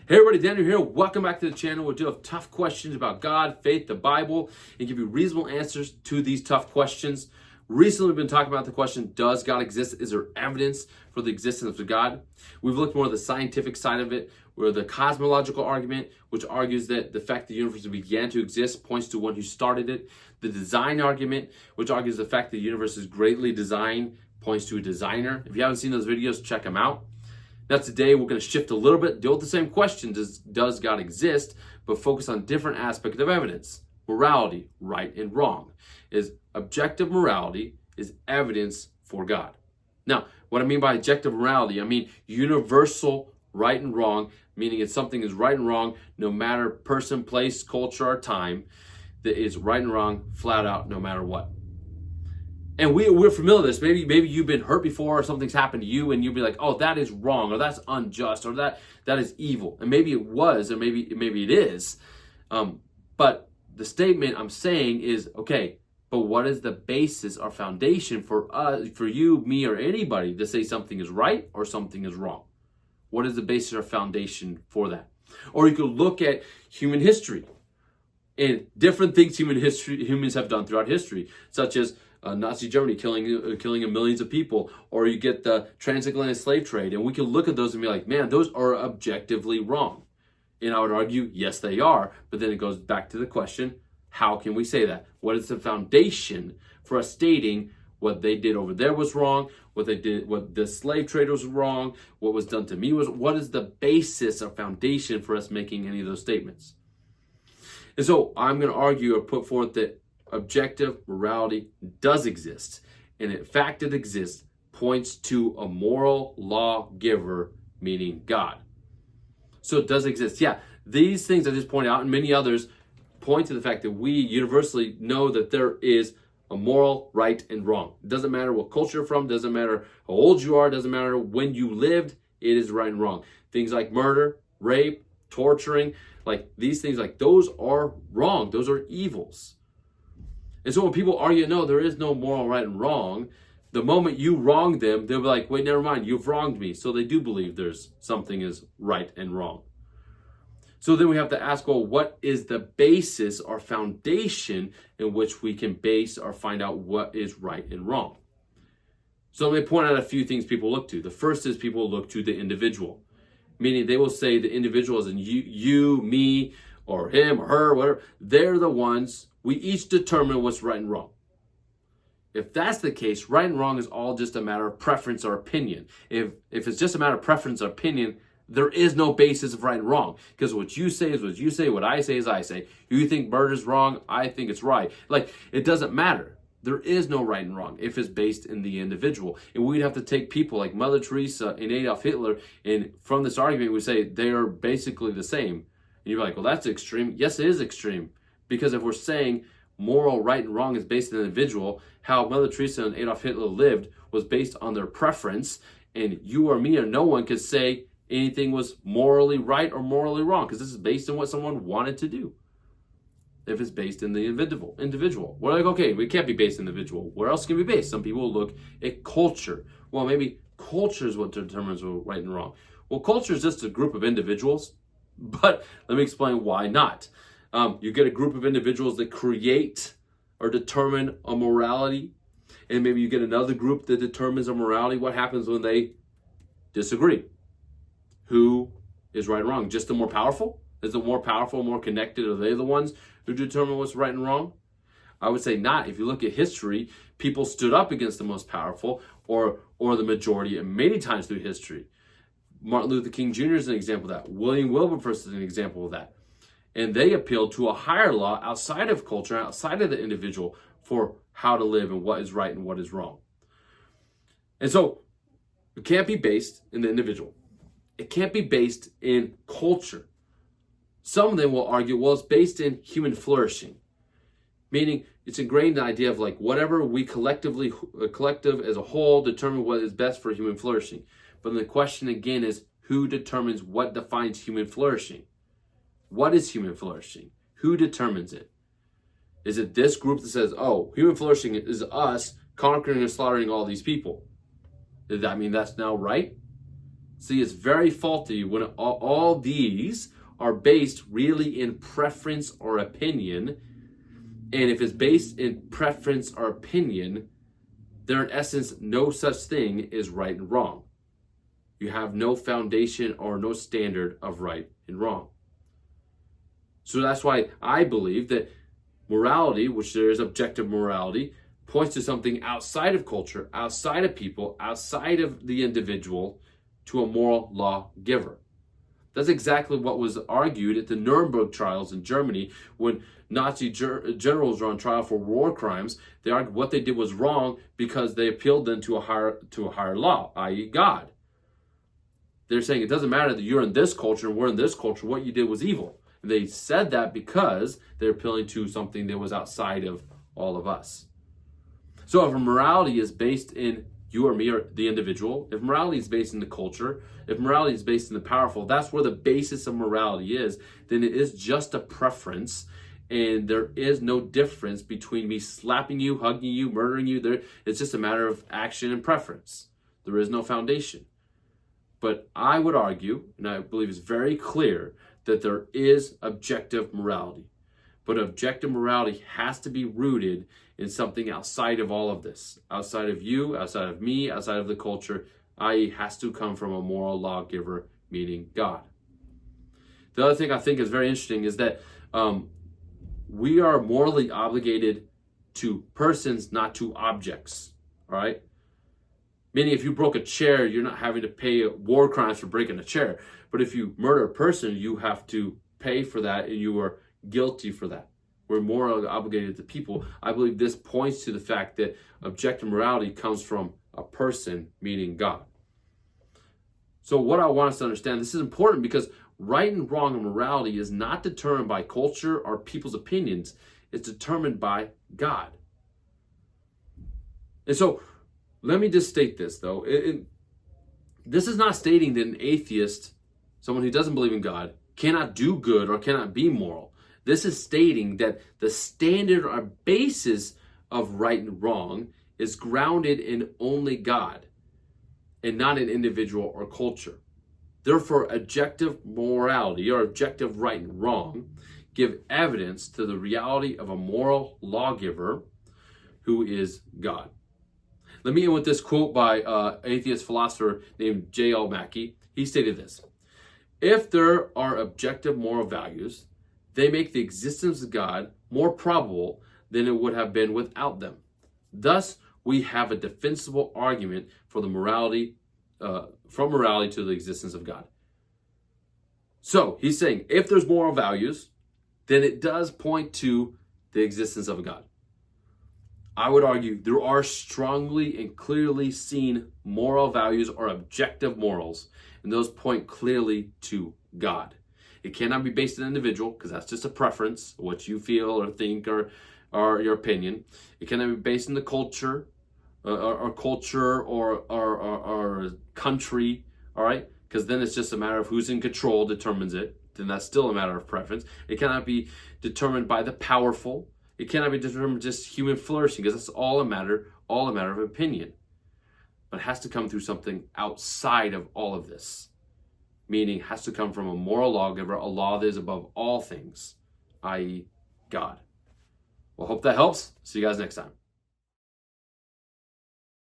Hey everybody, Daniel here. Welcome back to the channel. We do have tough questions about God, faith, the Bible, and give you reasonable answers to these tough questions. Recently, we've been talking about the question, does God exist? Is there evidence for the existence of God? We've looked more at the scientific side of it, where the cosmological argument, which argues that the fact the universe began to exist points to one who started it. The design argument, which argues the fact the universe is greatly designed, points to a designer. If you haven't seen those videos, check them out. Now today we're going to shift a little bit, deal with the same question, does God exist, but focus on different aspects of evidence. Morality, right and wrong. Is objective morality is evidence for God. Now, what I mean by objective morality, I mean universal right and wrong, meaning it's something is right and wrong no matter person, place, culture, or time, that is right and wrong flat out no matter what. And we're familiar with this. Maybe you've been hurt before or something's happened to you and you'll be like, oh, that is wrong or that's unjust or that is evil. And maybe it was or maybe it is. But the statement I'm saying is, okay, but what is the basis or foundation for us, for you, me, or anybody to say something is right or something is wrong? What is the basis or foundation for that? Or you could look at human history and different things humans have done throughout history, such as Nazi Germany killing millions of people, or you get the transatlantic slave trade, and we can look at those and be like, man, those are objectively wrong. And I would argue, yes, they are, but then it goes back to the question, how can we say that? What is the foundation for us stating what they did over there was wrong, what the slave trade was wrong, what was done to me was, what is the basis or foundation for us making any of those statements? And so I'm going to argue or put forth that objective morality does exist. And in fact, it exists, points to a moral lawgiver, meaning God. So it does exist. Yeah, these things I just pointed out and many others point to the fact that we universally know that there is a moral right and wrong. It doesn't matter what culture you're from, doesn't matter how old you are, doesn't matter when you lived, it is right and wrong. Things like murder, rape, torturing, like these things, like those are wrong. Those are evils. And so when people argue, no, there is no moral right and wrong, the moment you wrong them, they'll be like, wait, never mind, you've wronged me. So they do believe there's something is right and wrong. So then we have to ask, well, what is the basis or foundation in which we can base or find out what is right and wrong? So let me point out a few things people look to. The first is people look to the individual, meaning they will say the individual is in you, me, or him or her, whatever. They're the ones, we each determine what's right and wrong. If that's the case, right and wrong is all just a matter of preference or opinion. If it's just a matter of preference or opinion, there is no basis of right and wrong. Because what you say is what you say, what I say is I say. You think murder is wrong, I think it's right. Like, it doesn't matter. There is no right and wrong if it's based in the individual. And we'd have to take people like Mother Teresa and Adolf Hitler, and from this argument we say they are basically the same. And you're like, well, that's extreme. Yes, it is extreme. Because if we're saying moral right and wrong is based on the individual, how Mother Teresa and Adolf Hitler lived was based on their preference, and you or me or no one could say anything was morally right or morally wrong, because this is based on what someone wanted to do. If it's based in the individual. We're like, okay, we can't be based in the individual. Where else can we be based? Some people look at culture. Well, maybe culture is what determines what right and wrong. Well, culture is just a group of individuals, but let me explain why not. You get a group of individuals that create or determine a morality, and maybe you get another group that determines a morality. What happens when they disagree? Who is right and wrong? Just the more powerful? Is the more powerful, more connected? Are they the ones who determine what's right and wrong? I would say not. If you look at history, people stood up against the most powerful or the majority, and many times through history. Martin Luther King Jr. is an example of that. William Wilberforce is an example of that. And they appealed to a higher law outside of culture, outside of the individual, for how to live and what is right and what is wrong. And so it can't be based in the individual. It can't be based in culture. Some of them will argue, well, it's based in human flourishing, meaning it's ingrained in the idea of like whatever we collective as a whole determine what is best for human flourishing. But the question again is, who determines what defines human flourishing? What is human flourishing? Who determines it? Is it this group that says, oh, human flourishing is us conquering and slaughtering all these people? Does that mean that's now right? See, it's very faulty when all these are based really in preference or opinion. And if it's based in preference or opinion, there in essence no such thing as right and wrong. You have no foundation or no standard of right and wrong. So that's why I believe that morality, which there is objective morality, points to something outside of culture, outside of people, outside of the individual, to a moral lawgiver. That's exactly what was argued at the Nuremberg trials in Germany when Nazi generals were on trial for war crimes. They argued what they did was wrong because they appealed then to a higher law, i.e. God. They're saying it doesn't matter that you're in this culture and we're in this culture, what you did was evil. And they said that because they're appealing to something that was outside of all of us. So if morality is based in you or me or the individual, if morality is based in the culture, if morality is based in the powerful, that's where the basis of morality is, then it is just a preference, and there is no difference between me slapping you, hugging you, murdering you. It's just a matter of action and preference. There is no foundation. But I would argue, and I believe it's very clear, that there is objective morality. But objective morality has to be rooted in something outside of all of this, outside of you, outside of me, outside of the culture, i.e. has to come from a moral lawgiver, meaning God. The other thing I think is very interesting is that we are morally obligated to persons, not to objects, all right? Meaning if you broke a chair, you're not having to pay war crimes for breaking a chair. But if you murder a person, you have to pay for that, and you are guilty for that. We're morally obligated to people. I believe this points to the fact that objective morality comes from a person, meaning God. So what I want us to understand, this is important because right and wrong and morality is not determined by culture or people's opinions. It's determined by God. And so let me just state this, though. This is not stating that an atheist, someone who doesn't believe in God, cannot do good or cannot be moral. This is stating that the standard or basis of right and wrong is grounded in only God and not an individual or culture. Therefore, objective morality or objective right and wrong give evidence to the reality of a moral lawgiver who is God. Let me end with this quote by atheist philosopher named J.L. Mackie. He stated this: "If there are objective moral values, they make the existence of God more probable than it would have been without them. Thus, we have a defensible argument for the morality, from morality to the existence of God." So he's saying if there's moral values, then it does point to the existence of a God. I would argue there are strongly and clearly seen moral values or objective morals, and those point clearly to God. It cannot be based on an individual, because that's just a preference, what you feel or think or your opinion. It cannot be based on the culture, or country, all right? Because then it's just a matter of who's in control determines it. Then that's still a matter of preference. It cannot be determined by the powerful. It cannot be determined just human flourishing, because that's all a matter of opinion. But it has to come through something outside of all of this. Meaning it has to come from a moral lawgiver, a law that is above all things, i.e. God. Well, hope that helps. See you guys next time.